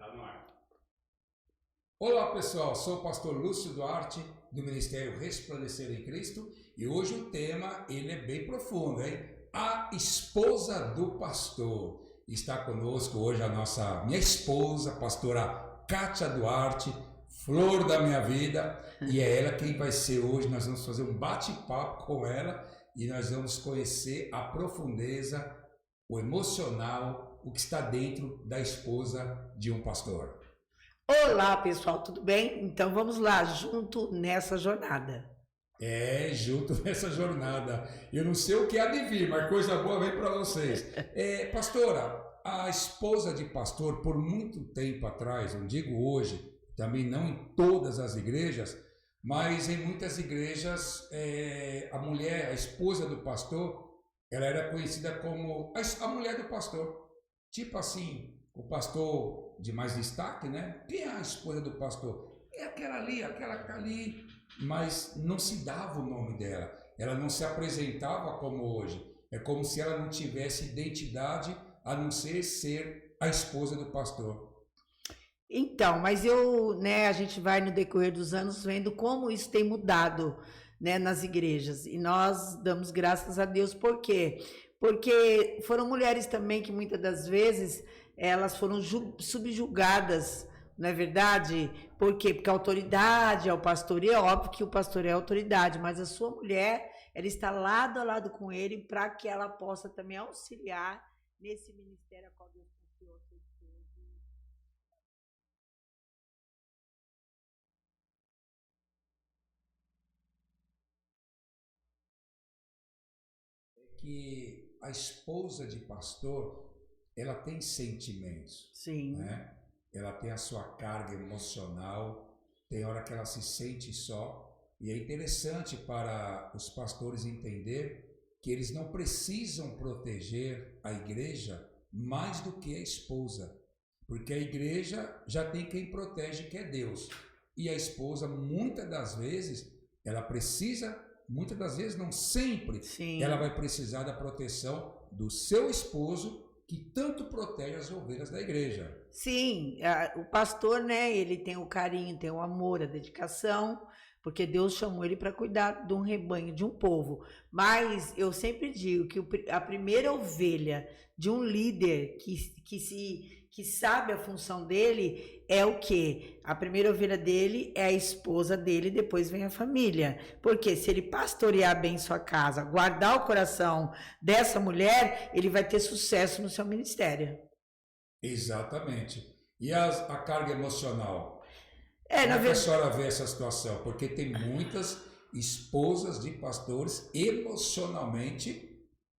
Tá no ar. Olá pessoal, sou o pastor Lúcio Duarte do Ministério Resplandecer em Cristo e hoje o tema ele é bem profundo, hein? A esposa do pastor. Está conosco hoje minha esposa, pastora Kátia Duarte, flor da minha vida, e é ela quem vai ser hoje. Nós vamos fazer um bate-papo com ela e nós vamos conhecer a profundeza, o emocional, o que está dentro da esposa de um pastor. Olá pessoal, tudo bem? Então vamos lá, junto nessa jornada. Junto nessa jornada. Eu não sei o que há de vir, mas coisa boa vem para vocês. Pastora, a esposa de pastor, por muito tempo atrás, não digo hoje, também não em todas as igrejas, mas em muitas igrejas, a mulher, a esposa do pastor, ela era conhecida como a mulher do pastor. Tipo assim, o pastor de mais destaque, né? Quem é a esposa do pastor? É aquela ali, mas não se dava o nome dela. Ela não se apresentava como hoje. É como se ela não tivesse identidade a não ser a esposa do pastor. Então, mas a gente vai no decorrer dos anos vendo como isso tem mudado, né, nas igrejas. E nós damos graças a Deus, por quê? Porque foram mulheres também que muitas das vezes elas foram subjugadas, não é verdade? Por quê? Porque a autoridade é o pastor, e é óbvio que o pastor é a autoridade, mas a sua mulher, ela está lado a lado com ele para que ela possa também auxiliar nesse ministério a qual Deus confiou a seu esposo. É que a esposa de pastor, ela tem sentimentos. Sim. Né? Ela tem a sua carga emocional, tem hora que ela se sente só, e é interessante para os pastores entender que eles não precisam proteger a igreja mais do que a esposa, porque a igreja já tem quem protege, que é Deus, e a esposa muitas das vezes, ela precisa, muitas das vezes não sempre, Sim. Ela vai precisar da proteção do seu esposo, que tanto protege as ovelhas da igreja. Sim, o pastor, né, ele tem o carinho, tem o amor, a dedicação, porque Deus chamou ele para cuidar de um rebanho, de um povo. Mas eu sempre digo que a primeira ovelha de um líder que sabe a função dele é o quê? A primeira ovelha dele é a esposa dele, depois vem a família. Porque se ele pastorear bem sua casa, guardar o coração dessa mulher, ele vai ter sucesso no seu ministério. Exatamente. E a carga emocional? Como é que a senhora vê essa situação? Porque tem muitas esposas de pastores emocionalmente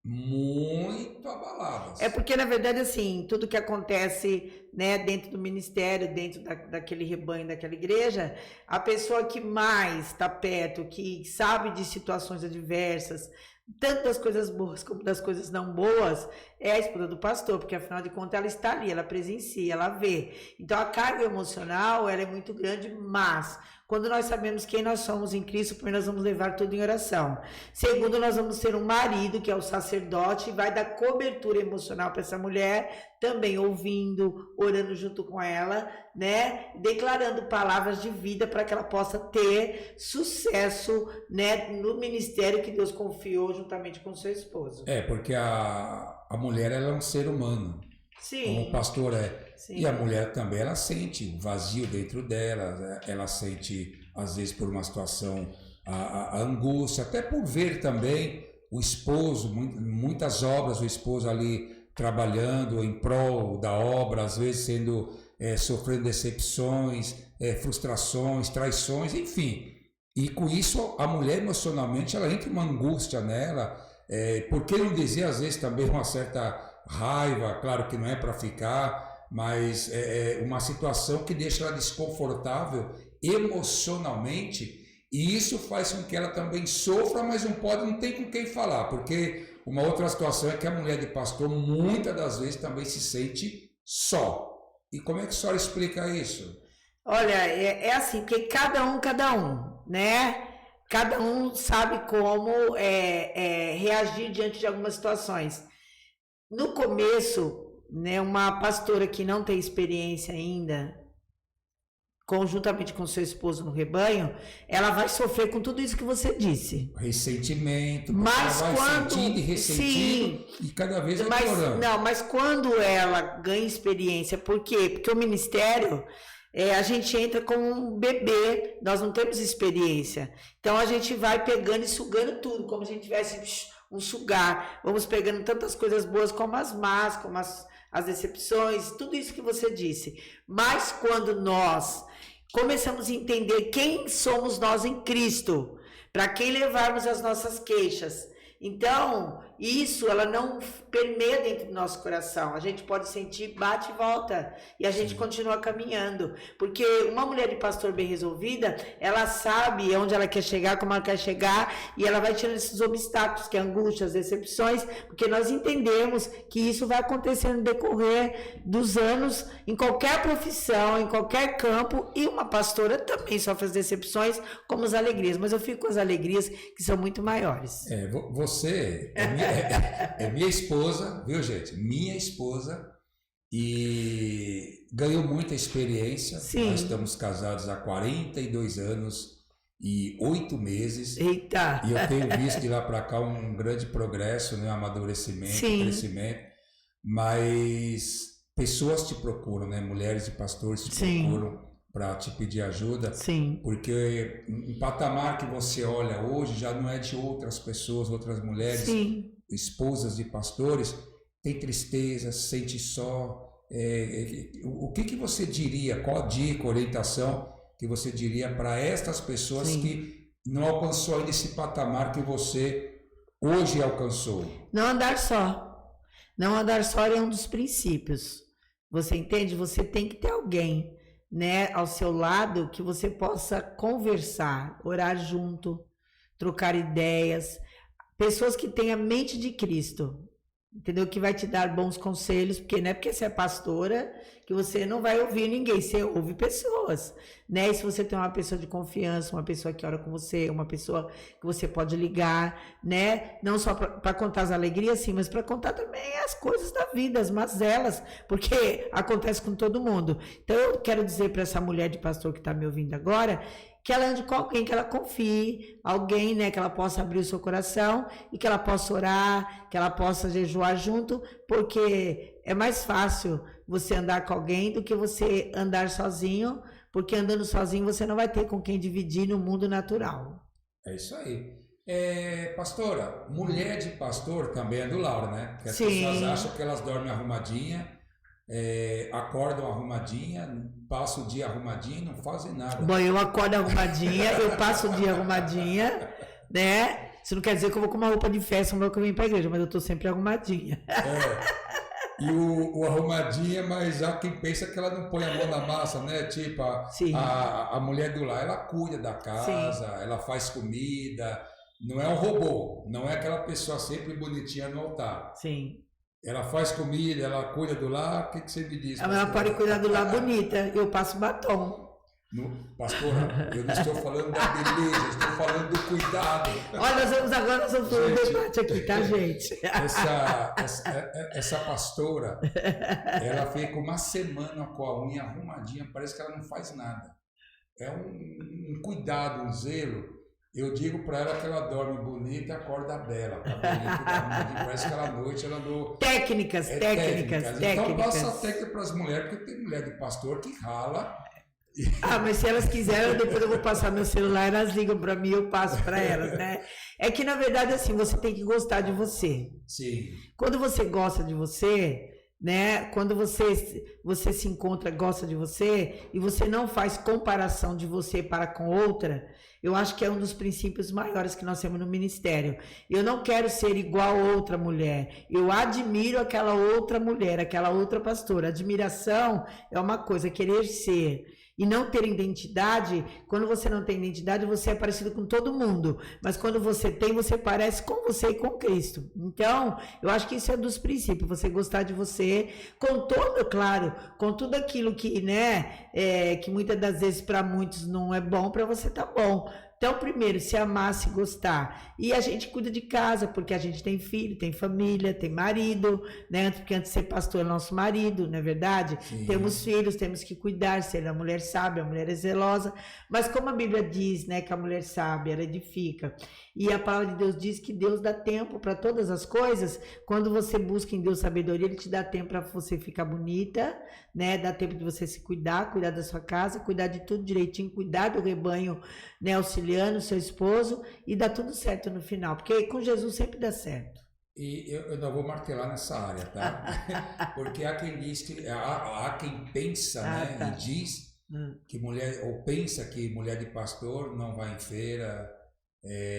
muito abaladas. É porque, na verdade, assim, tudo que acontece, né, dentro do ministério, dentro daquele rebanho, daquela igreja, a pessoa que mais está perto, que sabe de situações adversas, tanto das coisas boas como das coisas não boas, é a esposa do pastor, porque afinal de contas ela está ali, ela presencia, ela vê. Então a carga emocional, ela é muito grande, mas quando nós sabemos quem nós somos em Cristo, primeiro nós vamos levar tudo em oração. Segundo, nós vamos ter um marido, que é o sacerdote, e vai dar cobertura emocional para essa mulher, também ouvindo, orando junto com ela, né, declarando palavras de vida para que ela possa ter sucesso, né, no ministério que Deus confiou juntamente com seu esposo. Porque a mulher, ela é um ser humano. Sim. Como o pastor é. Sim. E a mulher também, ela sente o vazio dentro dela, ela sente, às vezes, por uma situação, a angústia, até por ver também o esposo, muitas obras, o esposo ali trabalhando em prol da obra, às vezes sofrendo decepções, frustrações, traições, enfim. E com isso, a mulher emocionalmente, ela entra uma angústia nela, por que não dizer, às vezes, também uma certa raiva, claro que não é para ficar, mas é uma situação que deixa ela desconfortável emocionalmente, e isso faz com que ela também sofra, mas não tem com quem falar, porque uma outra situação é que a mulher de pastor muitas das vezes também se sente só. E como é que a senhora explica isso? Olha, é assim, porque cada um, né? Cada um sabe como reagir diante de algumas situações. No começo, né, uma pastora que não tem experiência ainda, conjuntamente com seu esposo no rebanho, ela vai sofrer com tudo isso que você disse. Ressentimento, mas ela vai quando sentindo e ressentindo, e cada vez vai piorando. Não, mas quando ela ganha experiência, por quê? Porque o ministério, a gente entra como um bebê, nós não temos experiência. Então a gente vai pegando e sugando tudo, como se a gente tivesse um sugar. Vamos pegando tantas coisas boas como as más, como as decepções, tudo isso que você disse. Mas quando nós começamos a entender quem somos nós em Cristo, para quem levarmos as nossas queixas, então isso ela não permeia dentro do nosso coração. A gente pode sentir, bate e volta, e a gente continua caminhando, porque uma mulher de pastor bem resolvida, ela sabe onde ela quer chegar, como ela quer chegar, e ela vai tirando esses obstáculos, que é angústia, as decepções, porque nós entendemos que isso vai acontecer no decorrer dos anos, em qualquer profissão, em qualquer campo, e uma pastora também sofre as decepções, como as alegrias, mas eu fico com as alegrias que são muito maiores. Você é minha esposa, viu, gente? Minha esposa, e ganhou muita experiência. Sim. Nós estamos casados há 42 anos e 8 meses. Eita! E eu tenho visto de lá para cá um grande progresso, né? Um amadurecimento, Sim. crescimento. Mas pessoas te procuram, né? Mulheres e pastores te Sim. procuram para te pedir ajuda. Sim. Porque o patamar que você olha hoje já não é de outras pessoas, outras mulheres, Sim. esposas de pastores, tem tristeza, se sente só. O que você diria, qual dica, orientação que você diria para estas pessoas Sim. que não alcançou ainda esse patamar que você hoje alcançou? Não andar só. Não andar só é um dos princípios. Você entende? Você tem que ter alguém, né, ao seu lado, que você possa conversar, orar junto, trocar ideias, pessoas que têm a mente de Cristo, entendeu? Que vai te dar bons conselhos, porque não é porque você é pastora que você não vai ouvir ninguém, você ouve pessoas, né? E se você tem uma pessoa de confiança, uma pessoa que ora com você, uma pessoa que você pode ligar, né? Não só para contar as alegrias, sim, mas para contar também as coisas da vida, as mazelas, porque acontece com todo mundo. Então eu quero dizer para essa mulher de pastor que está me ouvindo agora, que ela ande com alguém que ela confie, alguém, né, que ela possa abrir o seu coração e que ela possa orar, que ela possa jejuar junto, porque é mais fácil você andar com alguém do que você andar sozinho, porque andando sozinho você não vai ter com quem dividir no mundo natural. É isso aí. Pastora, mulher de pastor também é do Laura, né? Porque as Sim. pessoas acham que elas dormem arrumadinha, acordam arrumadinha, passam o dia arrumadinha e não fazem nada. Bom, eu acordo arrumadinha, eu passo o dia arrumadinha, né? Isso não quer dizer que eu vou com uma roupa de festa quando eu venho pra igreja, mas eu tô sempre arrumadinha. E o arrumadinha, mas há quem pensa que ela não põe a mão na massa, né? Tipo, a mulher do lar, ela cuida da casa, sim, ela faz comida, não é um robô, não é aquela pessoa sempre bonitinha no altar. Sim. Ela faz comida, ela cuida do lar, o que você me diz? Ela pode cuidar do lar bonita, eu passo batom. Pastora, eu não estou falando da beleza, estou falando do cuidado. Olha, nós vamos fazer um debate aqui, tá, gente? Essa pastora, ela fica uma semana com a unha arrumadinha, parece que ela não faz nada. É um cuidado, um zelo. Eu digo para ela que ela dorme bonita e acorda bela. Tá bonita, parece que ela à noite ela não... Técnicas. Então passa a técnica para as mulheres, porque tem mulher de pastor que rala. Ah, mas se elas quiserem, depois eu vou passar meu celular, elas ligam para mim, eu passo para elas, né? É que, na verdade, assim, você tem que gostar de você. Sim. Quando você gosta de você, né? Quando você se encontra, gosta de você, e você não faz comparação de você para com outra, eu acho que é um dos princípios maiores que nós temos no ministério. Eu não quero ser igual a outra mulher. Eu admiro aquela outra mulher, aquela outra pastora. Admiração é uma coisa, querer ser... E não ter identidade, quando você não tem identidade, você é parecido com todo mundo. Mas quando você tem, você parece com você e com Cristo. Então, eu acho que isso é dos princípios. Você gostar de você, com todo, claro, com tudo aquilo que, né, que muitas das vezes para muitos não é bom, para você tá bom. Então, primeiro, se amar, se gostar. E a gente cuida de casa, porque a gente tem filho, tem família, tem marido, né? Porque antes de ser pastor é nosso marido, não é verdade? Sim. Temos filhos, temos que cuidar, ser a mulher sábia, a mulher é zelosa. Mas como a Bíblia diz, né, que a mulher sábia, ela edifica. E a palavra de Deus diz que Deus dá tempo para todas as coisas. Quando você busca em Deus sabedoria, Ele te dá tempo para você ficar bonita, né? Dá tempo de você se cuidar da sua casa, cuidar de tudo direitinho, cuidar do rebanho, né? Auxiliando o seu esposo e dá tudo certo no final. Porque com Jesus sempre dá certo. E eu ainda vou martelar nessa área, tá? Porque há quem diz que há quem pensa, né? Tá. E diz que mulher, ou pensa que mulher de pastor não vai em feira,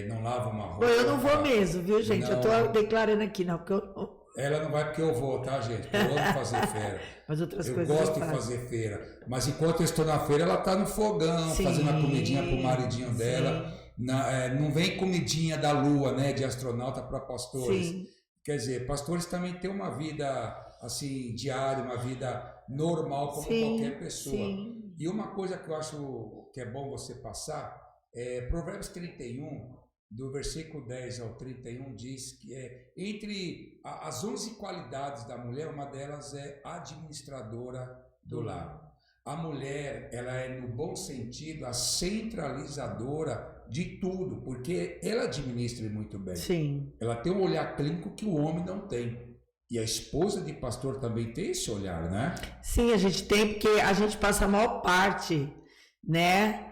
não lava uma roupa. Eu não vou mesmo, viu, gente? Não, eu tô declarando aqui, não, porque eu não. Ela não vai porque eu vou, tá, gente? Eu amo fazer feira. Mas outras eu coisas gosto de fazer feira. Mas enquanto eu estou na feira, ela tá no fogão, sim, fazendo a comidinha pro maridinho dela. Não vem comidinha da lua, né? De astronauta para pastores. Sim. Quer dizer, pastores também têm uma vida assim, diária, uma vida normal como qualquer pessoa. Sim. E uma coisa que eu acho que é bom você passar Provérbios 31, do versículo 10 ao 31, diz que entre as 11 qualidades da mulher, uma delas é administradora do lar. A mulher, ela é, no bom sentido, a centralizadora de tudo, porque ela administra muito bem. Sim. Ela tem um olhar clínico que o homem não tem. E a esposa de pastor também tem esse olhar, né? Sim, a gente tem, porque a gente passa a maior parte, né?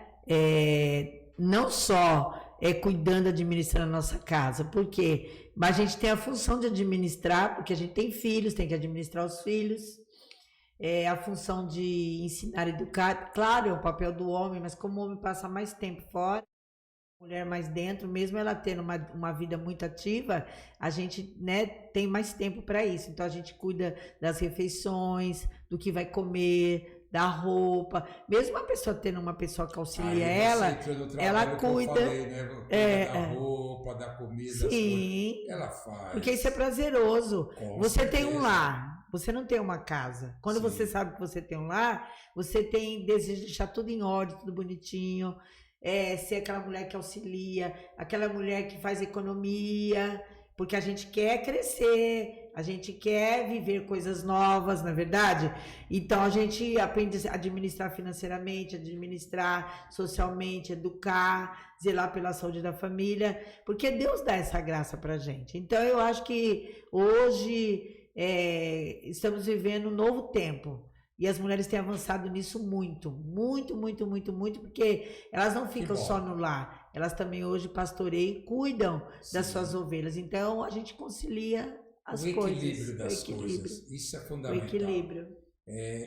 Não só cuidando, administrando a nossa casa, porque mas a gente tem a função de administrar, porque a gente tem filhos, tem que administrar os filhos, a função de ensinar, educar, claro, é o papel do homem, mas como o homem passa mais tempo fora, a mulher mais dentro, mesmo ela tendo uma vida muito ativa, a gente, né, tem mais tempo para isso, então a gente cuida das refeições, do que vai comer, da roupa, mesmo a pessoa tendo uma pessoa que auxilia ela cuida, falei, né? Da roupa, da comida, sim, ela faz. Porque isso é prazeroso. Você certeza. Tem um lar, você não tem uma casa. Quando você sabe que você tem um lar, você tem desejo de deixar tudo em ordem, tudo bonitinho, ser aquela mulher que auxilia, aquela mulher que faz economia, porque a gente quer crescer, a gente quer viver coisas novas, não é verdade? Então a gente aprende a administrar financeiramente, administrar socialmente, educar, zelar pela saúde da família, porque Deus dá essa graça pra gente. Então eu acho que hoje estamos vivendo um novo tempo. E as mulheres têm avançado nisso muito, porque elas não ficam só no lar, elas também hoje pastoreiam e cuidam das suas ovelhas. Então a gente concilia as coisas. O equilíbrio das coisas, isso é fundamental. O equilíbrio.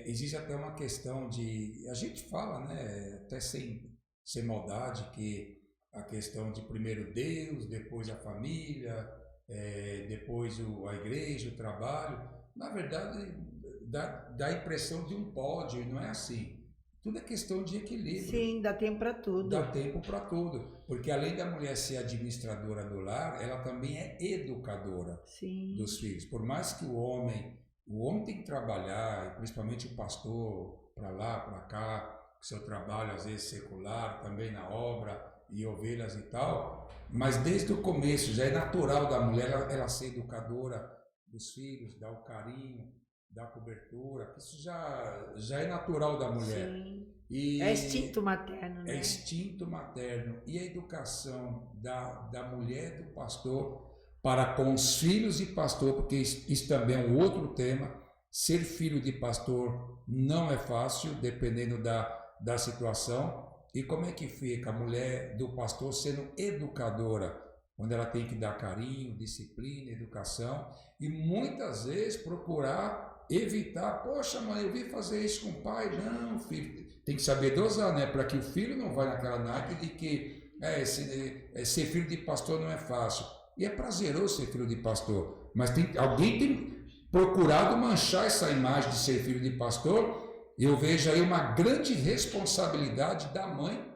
Existe até uma questão a gente fala, né, até sem maldade, que a questão de primeiro Deus, depois a família, depois a igreja, o trabalho, na verdade dá a impressão de um pódio, e não é assim. Tudo é questão de equilíbrio. Sim, dá tempo para tudo. Dá tempo para tudo. Porque além da mulher ser administradora do lar, ela também é educadora dos filhos. Por mais que o homem tem que trabalhar, principalmente o pastor, para lá, para cá, seu trabalho às vezes secular, também na obra e ovelhas e tal, mas desde o começo já é natural da mulher ela ser educadora dos filhos, dar o carinho, da cobertura, isso já é natural da mulher. Sim. E é instinto materno, né? É instinto materno. E a educação da mulher do pastor para com os filhos de pastor, porque isso também é um outro tema. Ser filho de pastor não é fácil, dependendo da situação. E como é que fica a mulher do pastor sendo educadora, onde ela tem que dar carinho, disciplina, educação, e muitas vezes procurar evitar, poxa mãe, eu vim fazer isso com o pai, não filho, tem que saber dosar, né, para que o filho não vá naquela naipe de que ser filho de pastor não é fácil, e é prazeroso ser filho de pastor, mas alguém tem procurado manchar essa imagem de ser filho de pastor. Eu vejo aí uma grande responsabilidade da mãe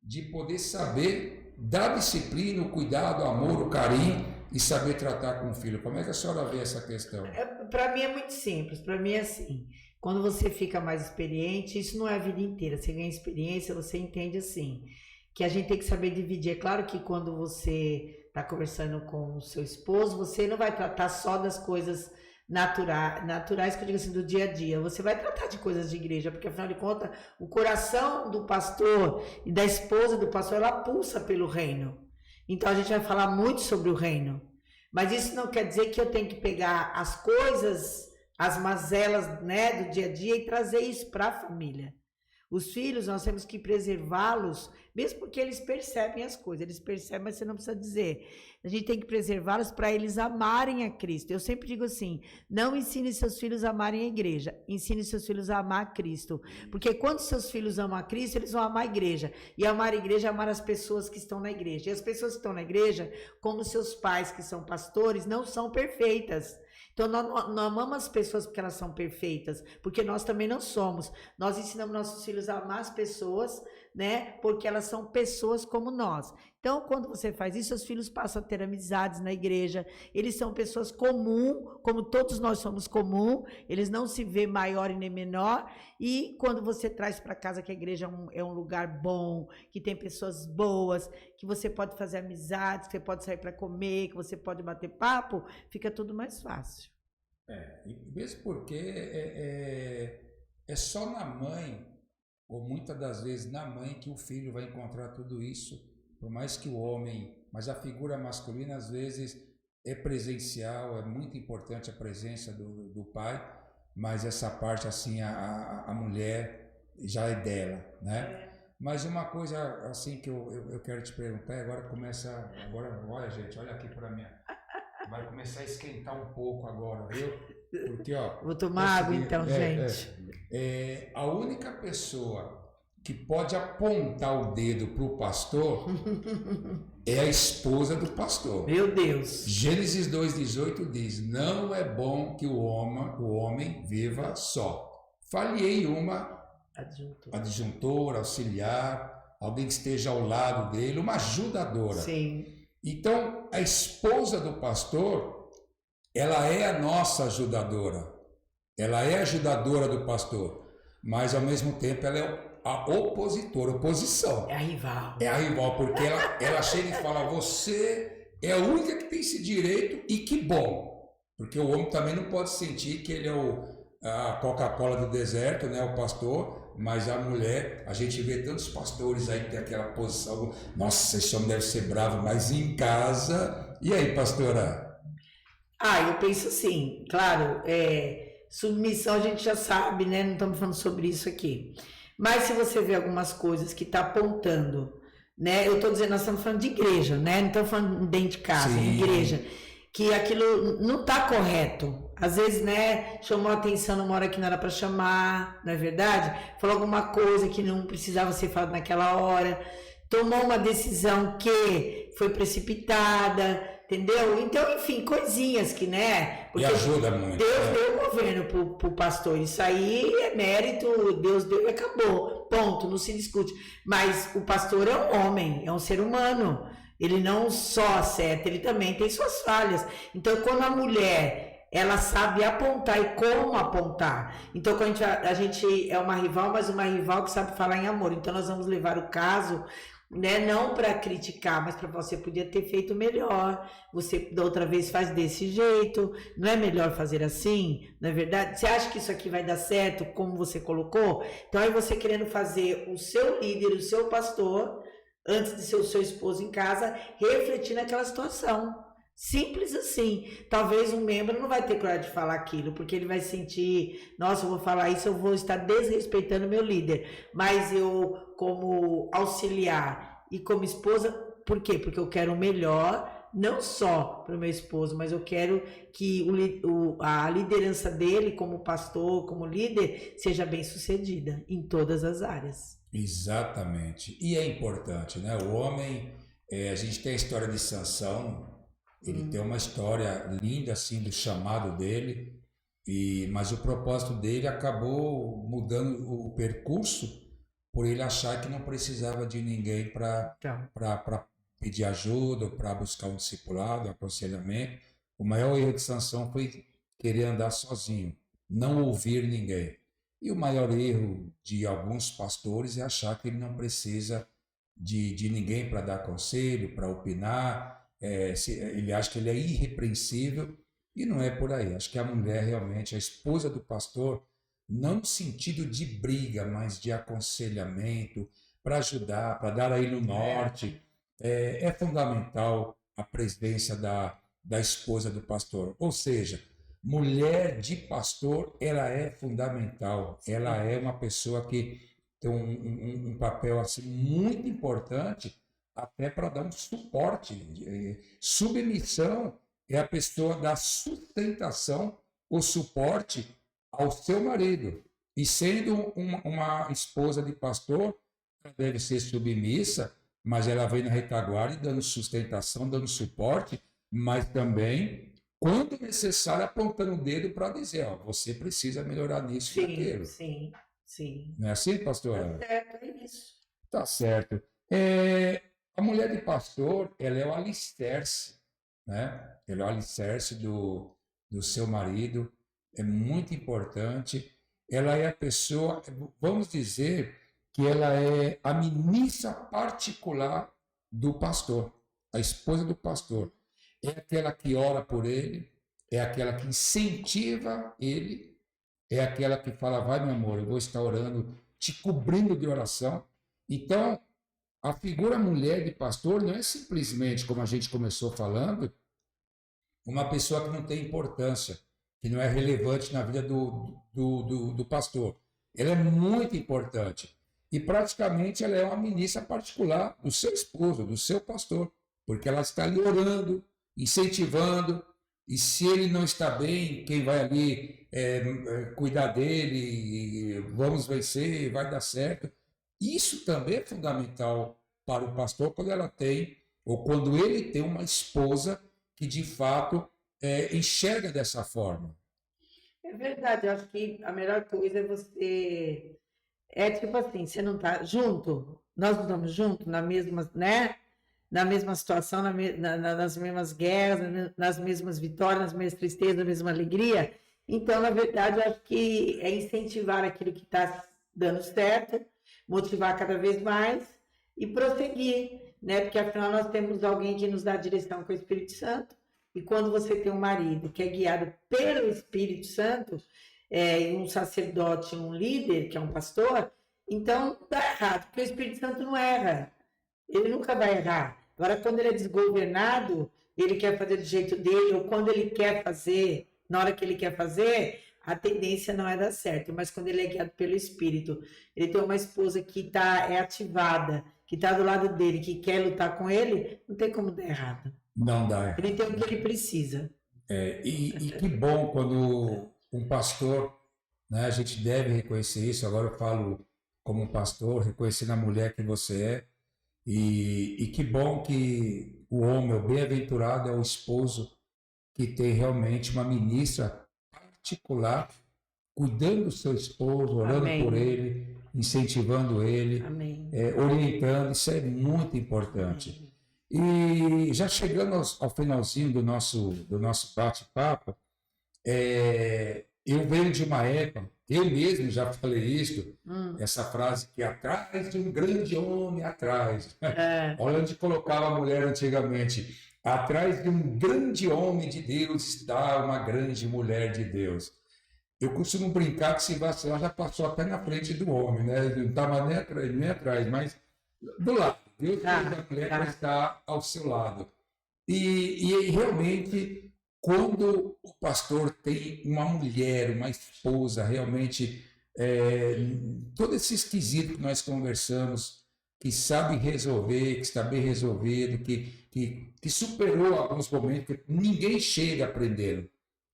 de poder saber dar disciplina, o cuidado, o amor, o carinho e saber tratar com o filho. Como é que a senhora vê essa questão? Para mim é muito simples. Para mim é assim, quando você fica mais experiente, isso não é a vida inteira. Você ganha experiência, você entende assim. que a gente tem que saber dividir. É claro que quando você está conversando com o seu esposo, você não vai tratar só das coisas naturais, que eu digo assim, do dia a dia. Você vai tratar de coisas de igreja, porque afinal de contas, o coração do pastor e da esposa do pastor, ela pulsa pelo reino. Então a gente vai falar muito sobre o reino. Mas isso não quer dizer que eu tenho que pegar as coisas, as mazelas, né, do dia a dia e trazer isso para a família. Os filhos, nós temos que preservá-los, mesmo porque eles percebem as coisas, eles percebem, mas você não precisa dizer. A gente tem que preservá-los para eles amarem a Cristo. Eu sempre digo assim, não ensine seus filhos a amarem a igreja, ensine seus filhos a amar a Cristo. Porque quando seus filhos amam a Cristo, eles vão amar a igreja. E amar a igreja é amar as pessoas que estão na igreja. E as pessoas que estão na igreja, como seus pais que são pastores, não são perfeitas. Então, nós não amamos as pessoas porque elas são perfeitas, porque nós também não somos. Nós ensinamos nossos filhos a amar as pessoas, né? Porque elas são pessoas como nós. Então, quando você faz isso, seus filhos passam a ter amizades na igreja. Eles são pessoas comuns, como todos nós somos comuns. Eles não se vê maior e nem menor. E quando você traz para casa que a igreja é um lugar bom, que tem pessoas boas, que você pode fazer amizades, que você pode sair para comer, que você pode bater papo, fica tudo mais fácil. E mesmo porque é só na mãe, ou muitas das vezes na mãe, que o filho vai encontrar tudo isso. Por mais que o homem, mas a figura masculina às vezes é presencial, é muito importante a presença do pai, mas essa parte assim, a mulher já é dela, né? Mas uma coisa assim que eu quero te perguntar, agora, olha gente, olha aqui para mim, vai começar a esquentar um pouco agora, viu? Porque, ó... Vou tomar água então, gente. A única pessoa que pode apontar o dedo para o pastor é a esposa do pastor. Meu Deus! Gênesis 2,18 diz, não é bom que o homem viva só. Falhei uma adjuntora, auxiliar, alguém que esteja ao lado dele, uma ajudadora. Sim. Então, a esposa do pastor, ela é a nossa ajudadora. Ela é a ajudadora do pastor, mas ao mesmo tempo ela é a oposição. É a rival. É a rival, porque ela chega e fala, você é a única que tem esse direito e que bom. Porque o homem também não pode sentir que ele é a Coca-Cola do deserto, né, o pastor, mas a mulher, a gente vê tantos pastores aí que tem aquela posição, nossa, esse homem deve ser bravo, mas em casa... E aí, pastora? Eu penso assim, claro, submissão a gente já sabe, né, não estamos falando sobre isso aqui. Mas se você vê algumas coisas que está apontando, né? Eu estou dizendo, nós estamos falando de igreja, né? Não estamos falando dentro de casa, igreja. Que aquilo não está correto. Às vezes, né? Chamou a atenção numa hora que não era para chamar, não é verdade? Falou alguma coisa que não precisava ser falado naquela hora. Tomou uma decisão que foi precipitada. Entendeu? Então, enfim, coisinhas que, né? Porque e ajuda muito. Deus deu o governo pro pastor. Isso aí é mérito, Deus deu e acabou. Ponto, não se discute. Mas o pastor é um homem, é um ser humano. Ele não só acerta, ele também tem suas falhas. Então, quando a mulher, ela sabe apontar e como apontar. Então, quando a gente é uma rival, mas uma rival que sabe falar em amor. Então, nós vamos levar o caso... Né? Não para criticar, mas para você podia ter feito melhor. Você da outra vez faz desse jeito, não é melhor fazer assim? Não é verdade? Você acha que isso aqui vai dar certo como você colocou? Então é você querendo fazer o seu líder, o seu pastor, antes de ser o seu esposo em casa, refletir naquela situação. Simples assim. Talvez um membro não vai ter coragem de falar aquilo, porque ele vai sentir, nossa, eu vou falar isso, eu vou estar desrespeitando meu líder. Mas eu, como auxiliar e como esposa, por quê? Porque eu quero o melhor, não só para o meu esposo, mas eu quero que a liderança dele, como pastor, como líder, seja bem sucedida em todas as áreas. Exatamente. E é importante, né? O homem, a gente tem a história de Sansão. Ele tem uma história linda assim do chamado dele, mas o propósito dele acabou mudando o percurso por ele achar que não precisava de ninguém para pedir ajuda, para buscar um discipulado, aconselhamento. O maior erro de Sansão foi querer andar sozinho, não ouvir ninguém. E o maior erro de alguns pastores é achar que ele não precisa de ninguém para dar conselho, para opinar. Ele acha que ele é irrepreensível e não é por aí. Acho que a mulher realmente, a esposa do pastor, não no sentido de briga, mas de aconselhamento, para ajudar, para dar aí no norte. É fundamental a presença da esposa do pastor. Ou seja, mulher de pastor, ela é fundamental. Ela é uma pessoa que tem um papel assim, muito importante, até para dar um suporte. Submissão é a pessoa dar sustentação, o suporte ao seu marido. E sendo uma esposa de pastor, ela deve ser submissa, mas ela vem na retaguarda dando sustentação, dando suporte, mas também, quando necessário, apontando o dedo para dizer, ó, você precisa melhorar nisso e naquilo. Sim, sim. Não é assim, pastora? Tá certo, é isso. Tá certo. A mulher de pastor, ela é o alicerce, né? Ela é o alicerce do seu marido, é muito importante. Ela é a pessoa, vamos dizer, que ela é a ministra particular do pastor, a esposa do pastor. É aquela que ora por ele, é aquela que incentiva ele, é aquela que fala, vai meu amor, eu vou estar orando, te cobrindo de oração. Então, a figura mulher de pastor não é simplesmente, como a gente começou falando, uma pessoa que não tem importância, que não é relevante na vida do pastor. Ela é muito importante. E praticamente ela é uma ministra particular do seu esposo, do seu pastor, porque ela está ali orando, incentivando, e se ele não está bem, quem vai ali cuidar dele, vamos vencer, vai dar certo. Isso também é fundamental para o pastor quando ela tem, ou quando ele tem uma esposa que de fato enxerga dessa forma. É verdade, eu acho que a melhor coisa é você. É tipo assim, você não tá junto, nós não estamos juntos na mesma, né? Na mesma situação, nas mesmas guerras, nas mesmas vitórias, nas mesmas tristezas, na mesma alegria. Então, na verdade, eu acho que é incentivar aquilo que está dando certo, motivar cada vez mais e prosseguir, né? Porque afinal nós temos alguém que nos dá direção com o Espírito Santo. E quando você tem um marido que é guiado pelo Espírito Santo, um sacerdote, um líder, que é um pastor, então dá errado, porque o Espírito Santo não erra. Ele nunca vai errar. Agora, quando ele é desgovernado, ele quer fazer do jeito dele, ou quando ele quer fazer, na hora que ele quer fazer, a tendência não é dar certo. Mas quando ele é guiado pelo Espírito, ele tem uma esposa que é ativada, que está do lado dele, que quer lutar com ele, não tem como dar errado. Não dá errado. Ele tem o que ele precisa. E que bom quando um pastor, né, a gente deve reconhecer isso, agora eu falo como um pastor, reconhecendo a mulher que você é, e que bom que o homem, o bem-aventurado, é o esposo que tem realmente uma ministra particular, cuidando do seu esposo, orando Amém. por ele, incentivando ele, orientando, isso é muito importante. E já chegando ao finalzinho do nosso bate-papo, eu venho de uma época, eu mesmo já falei isso, essa frase que atrás de um grande homem, atrás. Olha onde colocava a mulher antigamente. Atrás de um grande homem de Deus está uma grande mulher de Deus. Eu costumo brincar que se vacilar já passou até na frente do homem, né? Não estava nem atrás, mas do lado. Deus fez a mulher para estar ao seu lado. E realmente, quando o pastor tem uma mulher, uma esposa, realmente, todo esse esquisito que nós conversamos, que sabe resolver, que está bem resolvido, que superou alguns momentos, que ninguém chega aprendendo.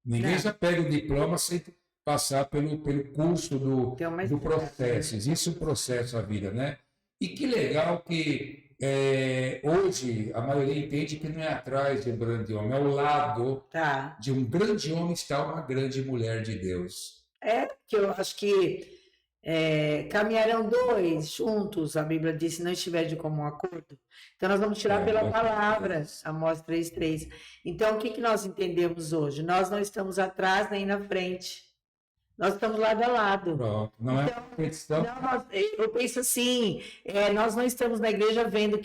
Ninguém já pega o diploma sem passar pelo curso do processo. Existe um processo na vida, né? E que legal que hoje a maioria entende que não é atrás de um grande homem, é ao lado de um grande homem está uma grande mulher de Deus. Que eu acho que caminharão dois juntos, a Bíblia diz, se não estiver de comum acordo. Então nós vamos tirar pela palavra, Amós 3:3. Então o que nós entendemos hoje? Nós não estamos atrás nem na frente. Nós estamos lado a lado. Pronto. Não é Então, competição? eu penso assim, nós não estamos na igreja vendo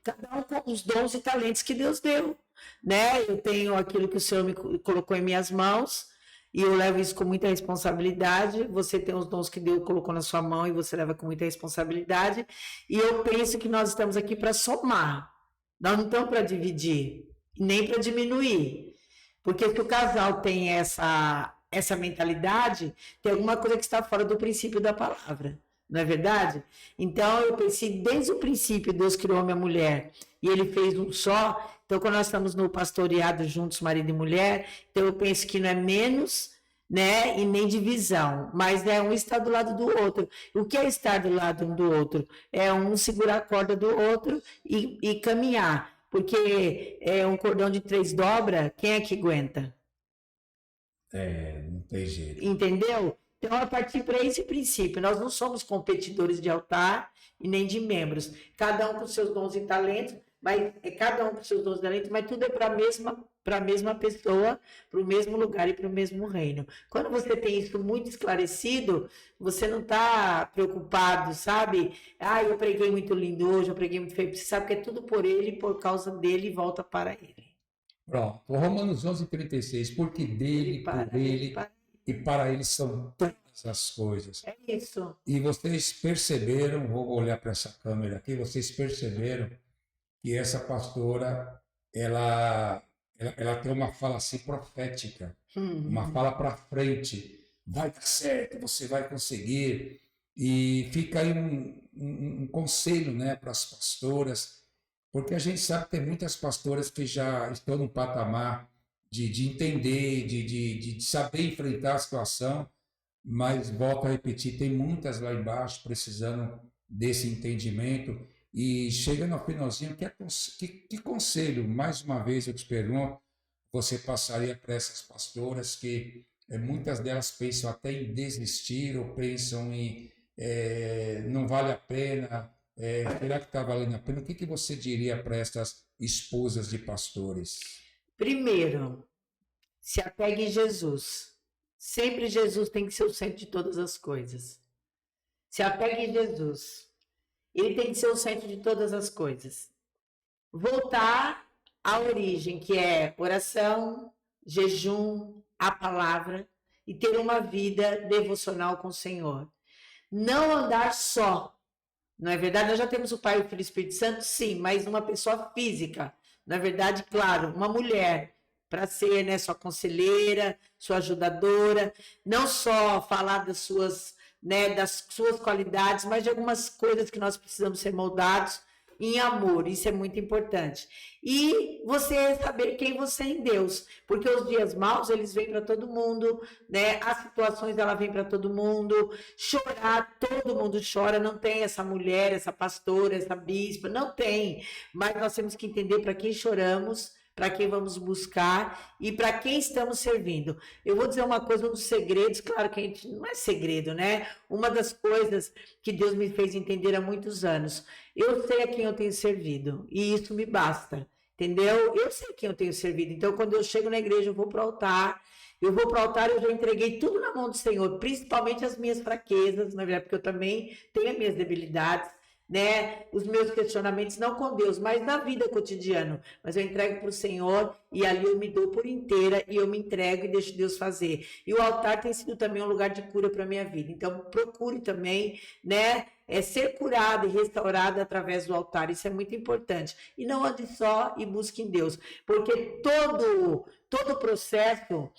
cada um com os dons e talentos que Deus deu, né? Eu tenho aquilo que o Senhor me colocou em minhas mãos e eu levo isso com muita responsabilidade. Você tem os dons que Deus colocou na sua mão e você leva com muita responsabilidade. E eu penso que nós estamos aqui para somar. Nós não estamos para dividir, nem para diminuir. Porque se o casal tem essa mentalidade, tem alguma coisa que está fora do princípio da palavra, não é verdade? Então, eu pensei, desde o princípio, Deus criou homem e mulher, e ele fez um só. Então, quando nós estamos no pastoreado juntos, marido e mulher, então eu penso que não é menos, né, e nem divisão, mas é um estar do lado do outro. O que é estar do lado um do outro? É um segurar a corda do outro e caminhar, porque é um cordão de 3 dobras, quem é que aguenta? Não tem jeito. Entendeu? Então, a partir para esse princípio, nós não somos competidores de altar e nem de membros. Cada um com seus dons e talentos, mas tudo é para a mesma pessoa, para o mesmo lugar e para o mesmo reino. Quando você tem isso muito esclarecido, você não está preocupado, sabe? Eu preguei muito lindo hoje, eu preguei muito feio. Você sabe que é tudo por ele, por causa dele e volta para ele. Pronto. O Romanos 11:36, porque dele, por ele e para ele são todas as coisas. É isso. E vocês perceberam, vou olhar para essa câmera aqui, vocês perceberam que essa pastora, ela tem uma fala assim profética, uma fala para frente. Vai dar certo, você vai conseguir. E fica aí um conselho, né, para as pastoras, porque a gente sabe que tem muitas pastoras que já estão no patamar de entender, de saber enfrentar a situação, mas volto a repetir, tem muitas lá embaixo precisando desse entendimento. E chega no finalzinho, que conselho, mais uma vez eu te pergunto, você passaria para essas pastoras que muitas delas pensam até em desistir ou pensam em não vale a pena, será que está valendo a pena? O que você diria para essas esposas de pastores? Primeiro, se apegue em Jesus. Sempre Jesus tem que ser o centro de todas as coisas. Se apegue em Jesus. Ele tem que ser o centro de todas as coisas. Voltar à origem, que é oração, jejum, a palavra, e ter uma vida devocional com o Senhor. Não andar só. Não é verdade? Nós já temos o Pai, o Filho e o Espírito Santo, sim, mas uma pessoa física. Na verdade, claro, uma mulher, para ser, né, sua conselheira, sua ajudadora, não só falar das suas qualidades, mas de algumas coisas que nós precisamos ser moldados em amor, isso é muito importante. E você saber quem você é em Deus, porque os dias maus, eles vêm para todo mundo, né? As situações, ela vem para todo mundo. Chorar, todo mundo chora, não tem essa mulher, essa pastora, essa bispa, não tem. Mas nós temos que entender para quem choramos, para quem vamos buscar e para quem estamos servindo. Eu vou dizer uma coisa, um dos segredos, claro que a gente não é segredo, né? Uma das coisas que Deus me fez entender há muitos anos. Eu sei a quem eu tenho servido e isso me basta, entendeu? Eu sei a quem eu tenho servido. Então, quando eu chego na igreja, eu vou para o altar. Eu já entreguei tudo na mão do Senhor, principalmente as minhas fraquezas, na verdade, porque eu também tenho as minhas debilidades, né, os meus questionamentos, não com Deus, mas na vida cotidiana, mas eu entrego para o Senhor e ali eu me dou por inteira e eu me entrego e deixo Deus fazer. E o altar tem sido também um lugar de cura para a minha vida, então procure também, né, ser curada e restaurada através do altar, isso é muito importante. E não ande só e busque em Deus, porque todo o processo,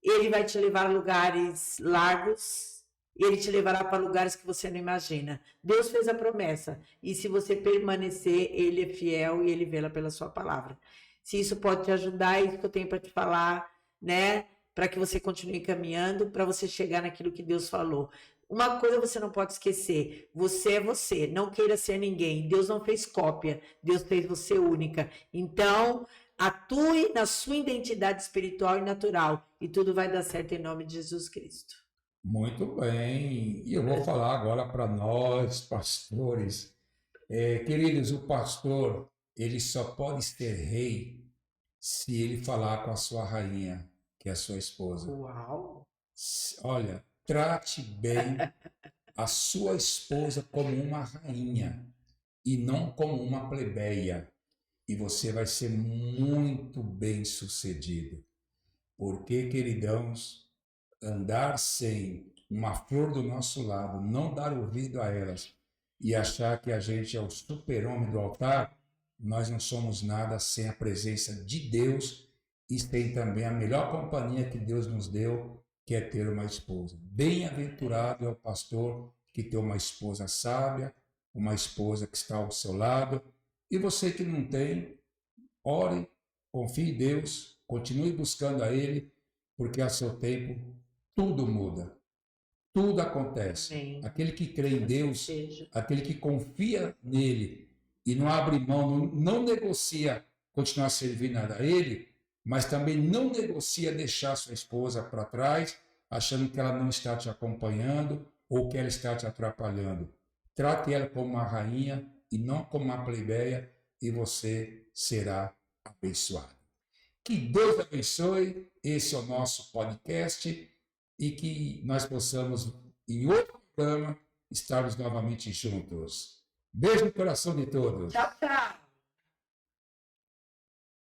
ele vai te levar a lugares largos, ele te levará para lugares que você não imagina. Deus fez a promessa. E se você permanecer, ele é fiel e ele vela pela sua palavra. Se isso pode te ajudar, é isso que eu tenho para te falar, né? Para que você continue caminhando, para você chegar naquilo que Deus falou. Uma coisa você não pode esquecer. Você é você. Não queira ser ninguém. Deus não fez cópia. Deus fez você única. Então, atue na sua identidade espiritual e natural. E tudo vai dar certo em nome de Jesus Cristo. Muito bem, e eu vou falar agora para nós, pastores. Queridos, o pastor, ele só pode ser rei se ele falar com a sua rainha, que é a sua esposa. Uau! Olha, trate bem a sua esposa como uma rainha e não como uma plebeia. E você vai ser muito bem sucedido. Porque, queridãos, andar sem uma flor do nosso lado, não dar ouvido a elas e achar que a gente é o super-homem do altar, nós não somos nada sem a presença de Deus e sem também a melhor companhia que Deus nos deu, que é ter uma esposa. Bem-aventurado é o pastor que tem uma esposa sábia, uma esposa que está ao seu lado. E você que não tem, ore, confie em Deus, continue buscando a Ele, porque a seu tempo tudo muda, tudo acontece. Amém. Aquele que crê em Deus, Seja. aquele que confia nele e não abre mão, não negocia continuar servindo a Ele, mas também não negocia deixar sua esposa para trás, achando que ela não está te acompanhando ou que ela está te atrapalhando. Trate ela como uma rainha e não como uma plebeia, e você será abençoado. Que Deus abençoe. Esse é o nosso podcast e que nós possamos, em outro programa, estarmos novamente juntos. Beijo no coração de todos. Tchau, tchau.